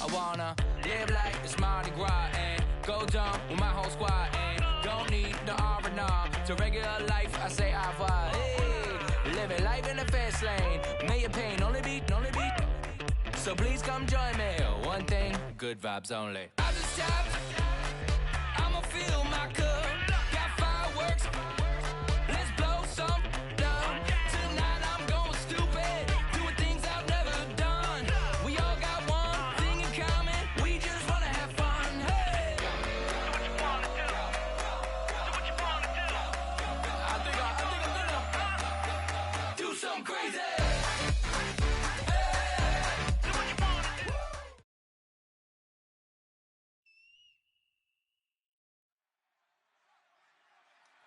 I wanna live like it's Mardi Gras and go dumb with my whole squad and don't need no R&R. To regular life, I say au revoir. Hey, living life in the fast lane. Million pain, only beat. So please come join me. One thing, good vibes only. I just tapped. I'ma fill my cup. Got fireworks. Let's blow some down. Tonight I'm going stupid. Doing things I've never done. We all got one thing in common. We just wanna have fun. Hey. Do what you wanna do. Do what you wanna do. I think I'm gonna do something crazy.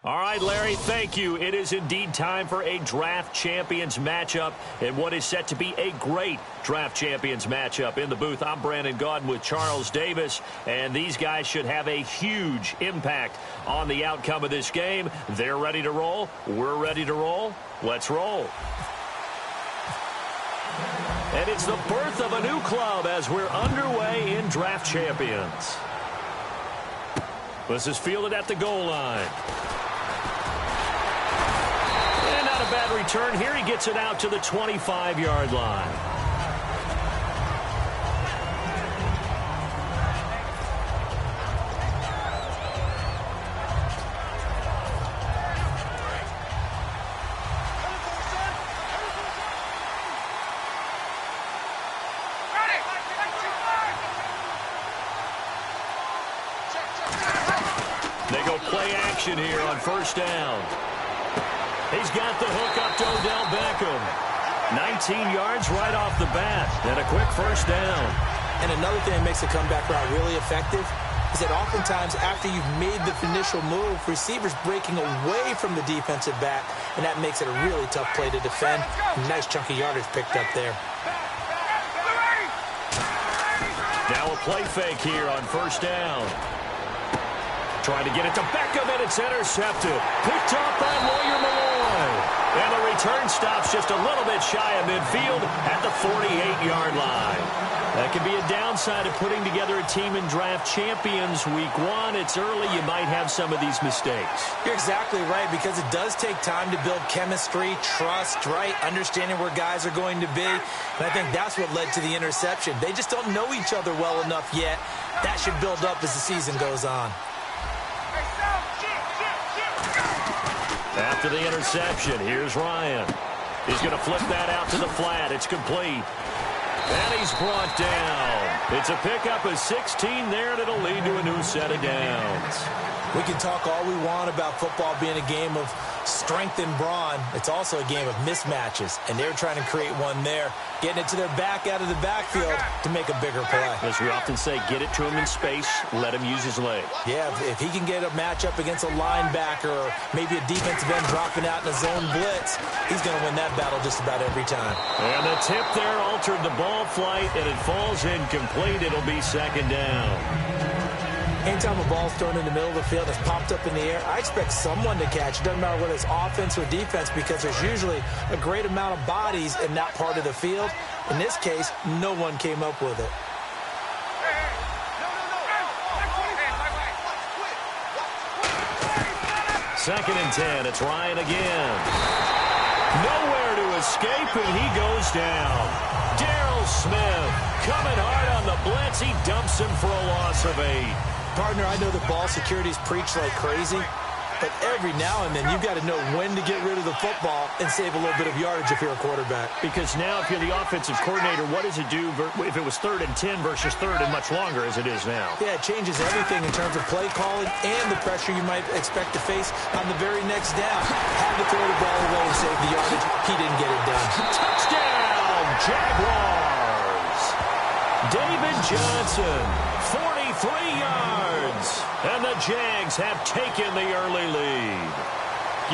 All right, Larry, thank you. It is indeed time for a Draft Champions matchup and what is set to be a great Draft Champions matchup. In the booth, I'm Brandon Gaudin with Charles Davis, and these guys should have a huge impact on the outcome of this game. They're ready to roll. We're ready to roll. Let's roll. And it's the birth of a new club as we're underway in Draft Champions. This is fielded at the goal line. A bad return here. He gets it out to the 25-yard line. They go play action here on first down. He's got the hook up to Odell Beckham. 19 yards right off the bat. And a quick first down. And another thing that makes a comeback route really effective is that oftentimes after you've made the initial move, receivers breaking away from the defensive back, and that makes it a really tough play to defend. Nice chunky yardage picked up there. Now a play fake here on first down. Trying to get it to Beckham, and it's intercepted. Picked up by Lawyer Malloy. And the return stops just a little bit shy of midfield at the 48-yard line. That can be a downside of putting together a team in Draft Champions Week 1. It's early. You might have some of these mistakes. You're exactly right, because it does take time to build chemistry, trust, right? Understanding where guys are going to be. And I think that's what led to the interception. They just don't know each other well enough yet. That should build up as the season goes on. After the interception, here's Ryan. He's going to flip that out to the flat. It's complete. And he's brought down. It's a pickup of 16 there, and it'll lead to a new set of downs. We can talk all we want about football being a game of strength and brawn. It's also a game of mismatches, and they're trying to create one there, getting it to their back out of the backfield to make a bigger play. As we often say, get it to him in space, let him use his leg. Yeah, if he can get a matchup against a linebacker or maybe a defensive end dropping out in a zone blitz, he's going to win that battle just about every time. And the tip there altered the ball flight, and it falls incomplete. It'll be second down. Anytime a ball's thrown in the middle of the field, it's popped up in the air, I expect someone to catch. It doesn't matter whether it's offense or defense, because there's usually a great amount of bodies in that part of the field. In this case, no one came up with it. Second and 10. It's Ryan again. Nowhere to escape, and he goes down. Darryl Smith coming hard on the blitz. He dumps him for a loss of 8. Partner, I know that ball security's preached like crazy, but every now and then you've got to know when to get rid of the football and save a little bit of yardage if you're a quarterback. Because now if you're the offensive coordinator, what does it do if it was 3rd and 10 versus 3rd and much longer as it is now? Yeah, it changes everything in terms of play calling and the pressure you might expect to face on the very next down. Had to throw the ball away and save the yardage. He didn't get it done. Touchdown, Jaguars! David Johnson, 43 yards, and the Jags have taken the early lead.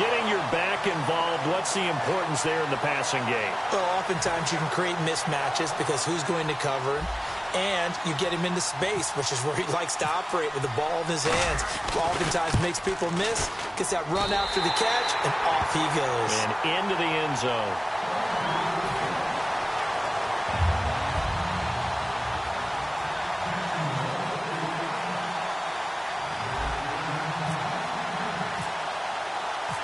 Getting your back involved, what's the importance there in the passing game? Well, oftentimes you can create mismatches because who's going to cover him, and you get him into space, which is where he likes to operate with the ball in his hands. Oftentimes makes people miss, gets that run after the catch, and off he goes. And into the end zone. 4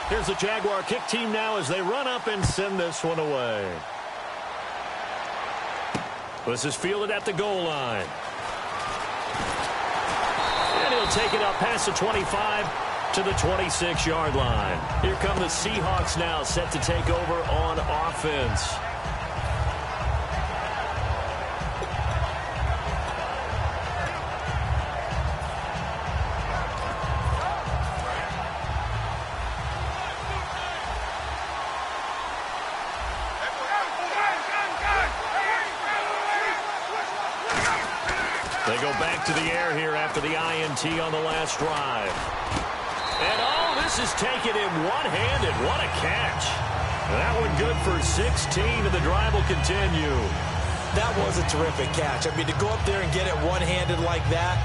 Here's the Jaguar kick team now as they run up and send this one away. This is fielded at the goal line. And he'll take it up past the 25 to the 26-yard line. Here come the Seahawks now, set to take over on offense. They go back to the air here after the INT on the last drive. And, oh, this is taken in one-handed. What a catch. That one good for 16, and the drive will continue. That was a terrific catch. I mean, to go up there and get it one-handed like that,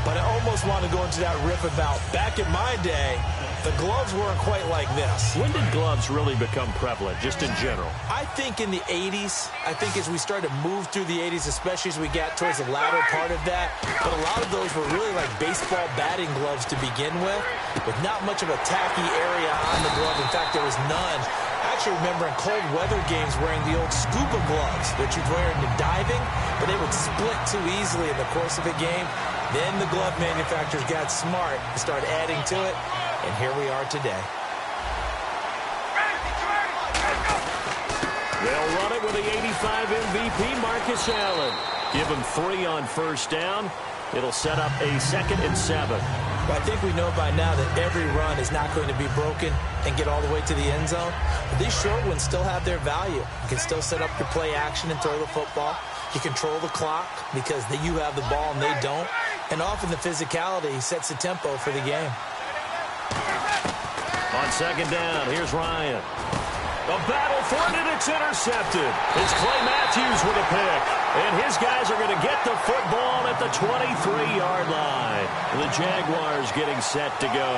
but I almost want to go into that riff about back in my day, the gloves weren't quite like this. When did gloves really become prevalent, just in general? I think in the 80s. I think as we started to move through the 80s, especially as we got towards the latter part of that. But a lot of those were really like baseball batting gloves to begin with not much of a tacky area on the glove. In fact, there was none. I actually remember in cold weather games wearing the old scuba gloves that you'd wear into diving, but they would split too easily in the course of a game. Then the glove manufacturers got smart and started adding to it. And here we are today. They'll run it with the 85 MVP, Marcus Allen. Give him 3 on first down. It'll set up a 2nd and 7. Well, I think we know by now that every run is not going to be broken and get all the way to the end zone. But these short ones still have their value. You can still set up your play action and throw the football. You control the clock because you have the ball and they don't. And often the physicality sets the tempo for the game. On 2nd down, here's Ryan. A battle for it, and it's intercepted. It's Clay Matthews with a pick. And his guys are going to get the football at the 23-yard line. The Jaguars getting set to go.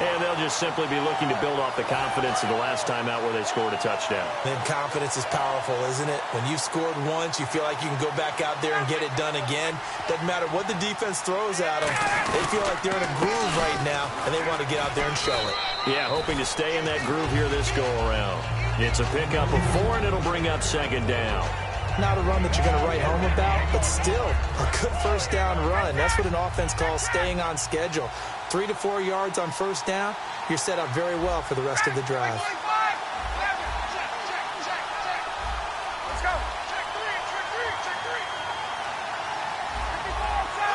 And they'll just simply be looking to build off the confidence of the last time out where they scored a touchdown. Man, confidence is powerful, isn't it? When you've scored once, you feel like you can go back out there and get it done again. Doesn't matter what the defense throws at them. They feel like they're in a groove right now, and they want to get out there and show it. Yeah, hoping to stay in that groove here this go-around. It's a pickup of 4, and it'll bring up 2nd down. Not a run that you're going to write home about, but still a good first down run. That's what an offense calls staying on schedule. 3 to 4 yards on first down, you're set up very well for the rest of the drive.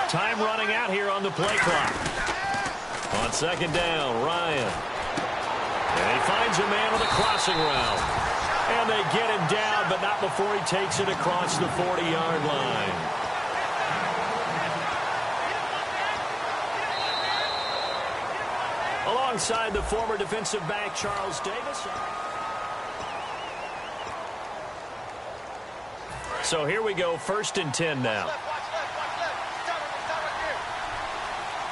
Time running out here on the play clock. On 2nd down, Ryan. And he finds a man on the crossing route. And they get him down, but not before he takes it across the 40-yard line. Alongside the former defensive back, Charles Davis. So here we go, 1st and 10 now.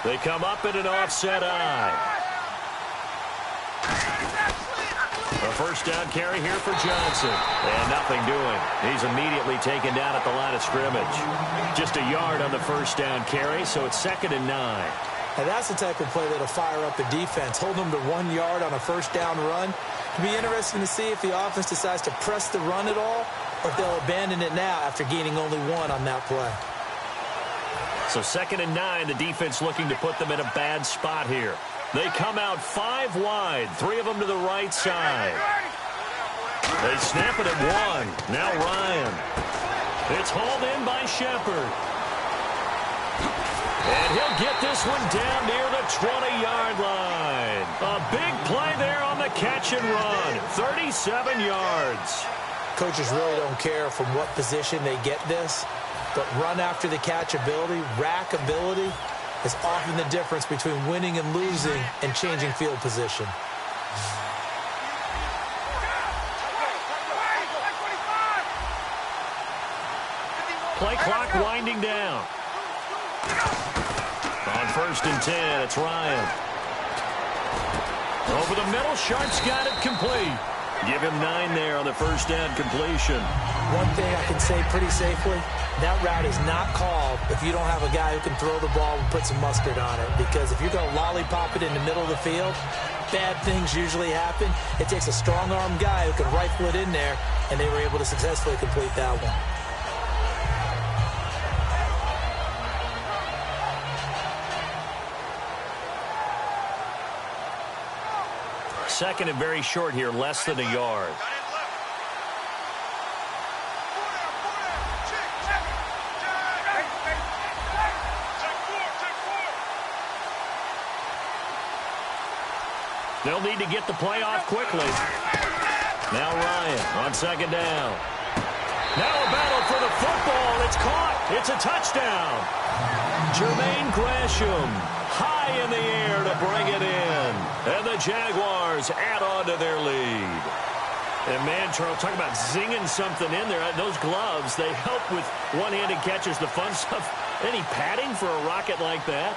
They come up in an offset eye. A first down carry here for Johnson. And nothing doing. He's immediately taken down at the line of scrimmage. Just a yard on the first down carry, so it's 2nd and 9. And that's the type of play that'll fire up a defense. Hold them to 1 yard on a first down run. It'll be interesting to see if the offense decides to press the run at all or if they'll abandon it now after gaining only 1 on that play. So 2nd and 9, the defense looking to put them in a bad spot here. They come out 5 wide, 3 of them to the right side. They snap it at 1. Now Ryan. It's hauled in by Shepard. And he'll get this one down near the 20-yard line. A big play there on the catch and run. 37 yards. Coaches really don't care from what position they get this, but run after the catch ability, rack ability, is often the difference between winning and losing and changing field position. Play clock winding down. On 1st and 10, it's Ryan. Over the middle, Sharp's got it complete. Give him 9 there on the first down completion. One thing I can say pretty safely, that route is not called if you don't have a guy who can throw the ball and put some mustard on it. Because if you're going to lollipop it in the middle of the field, bad things usually happen. It takes a strong-arm guy who can rifle it in there, and they were able to successfully complete that one. Second and very short here, less than a yard. They'll need to get the play off quickly. Now Ryan on second down. Now a battle for the football. It's caught. It's a touchdown. Jermaine Gresham high in the air to bring it in. And the Jaguars add on to their lead. And man, Charles, talk about zinging something in there. Those gloves, they help with one-handed catches, the fun stuff. Any padding for a rocket like that?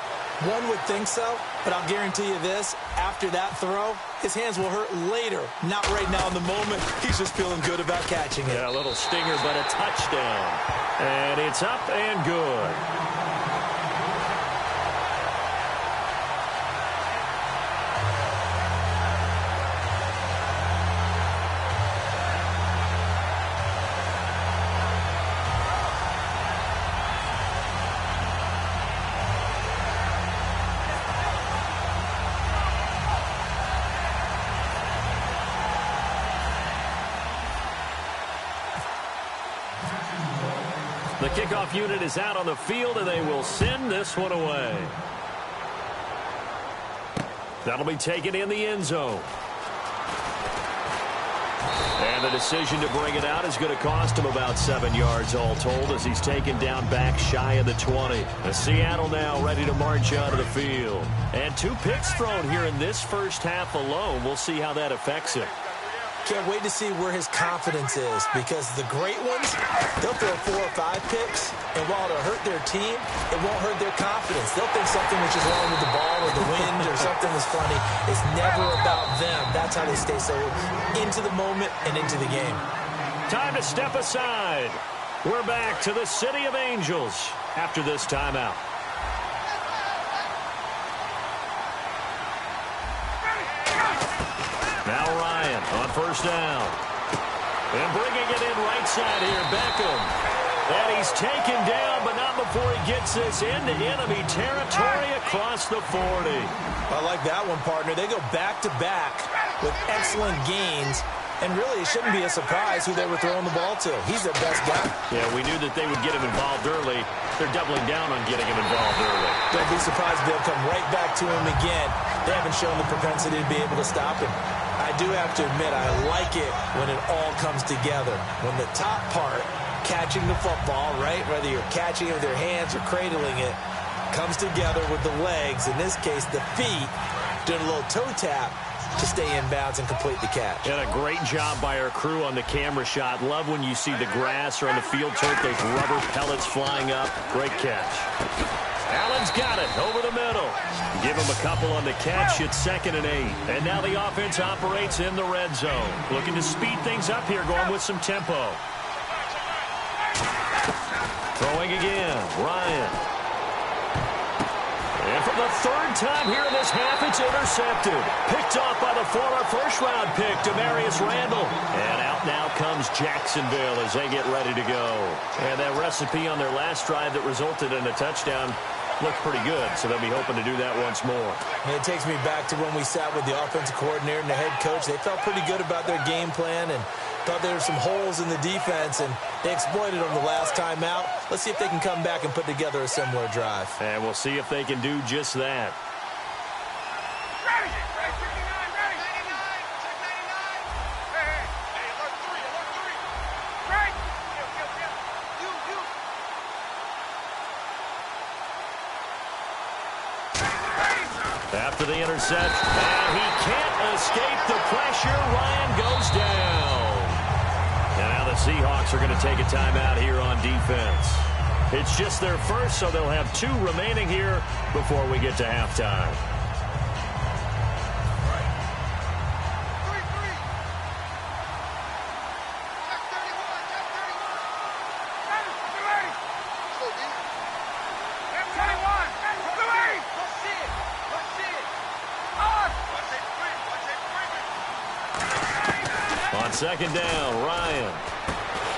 One would think so, but I'll guarantee you this. After that throw, his hands will hurt later. Not right now in the moment. He's just feeling good about catching it. Yeah, a little stinger, but a touchdown. And it's up and good. The kickoff unit is out on the field, and they will send this one away. That'll be taken in the end zone. And the decision to bring it out is going to cost him about 7 yards all told as he's taken down back shy of the 20. And Seattle now ready to march out of the field. And 2 picks thrown here in this first half alone. We'll see how that affects him. Can't wait to see where his confidence is, because the great ones, they'll throw 4 or 5 picks, and while it'll hurt their team, it won't hurt their confidence. They'll think something which is wrong with the ball or the wind or something is funny. It's never about them. That's how they stay so into the moment and into the game. Time to step aside. We're back to the City of Angels after this timeout. Now Ryan on first down. And bringing it in right side here, Beckham. And he's taken down, but not before he gets this into enemy territory across the 40. I like that one, partner. They go back-to-back with excellent gains. And really, it shouldn't be a surprise who they were throwing the ball to. He's their best guy. Yeah, we knew that they would get him involved early. They're doubling down on getting him involved early. Don't be surprised if they'll come right back to him again. They haven't shown the propensity to be able to stop him. I do have to admit, I like it when it all comes together. When the top part, catching the football, right, whether you're catching it with your hands or cradling it, comes together with the legs, in this case the feet, doing a little toe tap to stay in bounds and complete the catch. And a great job by our crew on the camera shot. Love when you see the grass or on the field turf, those rubber pellets flying up. Great catch. Allen's got it over the middle. Give him a couple on the catch. It's 2nd and 8. And now the offense operates in the red zone. Looking to speed things up here, going with some tempo. Throwing again, Ryan. And for the 3rd time here in this half, it's intercepted. Picked off by the former first-round pick, Demarius Randall. And out now comes Jacksonville as they get ready to go. And that recipe on their last drive that resulted in a touchdown looked pretty good, so they'll be hoping to do that once more. And it takes me back to when we sat with the offensive coordinator and the head coach. They felt pretty good about their game plan and thought there were some holes in the defense, and they exploited them the last time out. Let's see if they can come back and put together a similar drive. And we'll see if they can do just that. After the interception, and he can't escape the pressure. Ryan goes down. And now the Seahawks are going to take a timeout here on defense. It's just their first, so they'll have 2 remaining here before we get to halftime. second down, Ryan.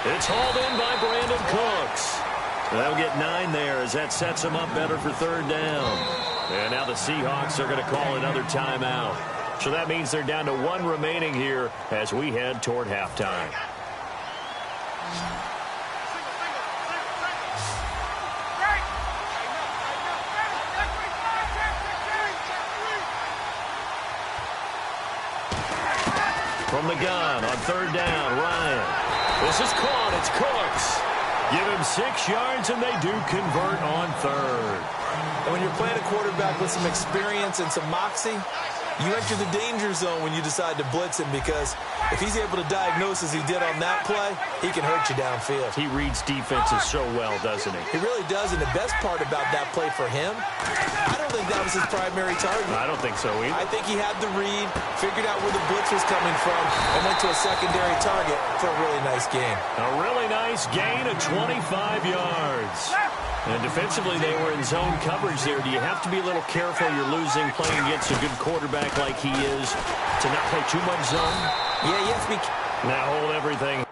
It's hauled in by Brandon Cooks. They'll get 9 there as that sets them up better for third down. And now the Seahawks are going to call another timeout. So that means they're down to 1 remaining here as we head toward halftime. From the gun on third down, Ryan. This is caught. It's Cooks. Give him 6 yards, and they do convert on third. And when you're playing a quarterback with some experience and some moxie, you enter the danger zone when you decide to blitz him, because if he's able to diagnose as he did on that play, he can hurt you downfield. He reads defenses so well, doesn't he? He really does, and the best part about that play for him, I don't think that was his primary target. I don't think so either. I think he had the read, figured out where the blitz was coming from, and went to a secondary target for a really nice gain. A really nice gain of 25 yards. And defensively, they were in zone coverage there. Do you have to be a little careful? You're losing, playing against a good quarterback like he is, to not play too much zone? Yeah, you have to be. Now hold everything.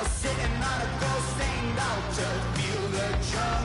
Sitting on a ghost, ain't out to feel the joy.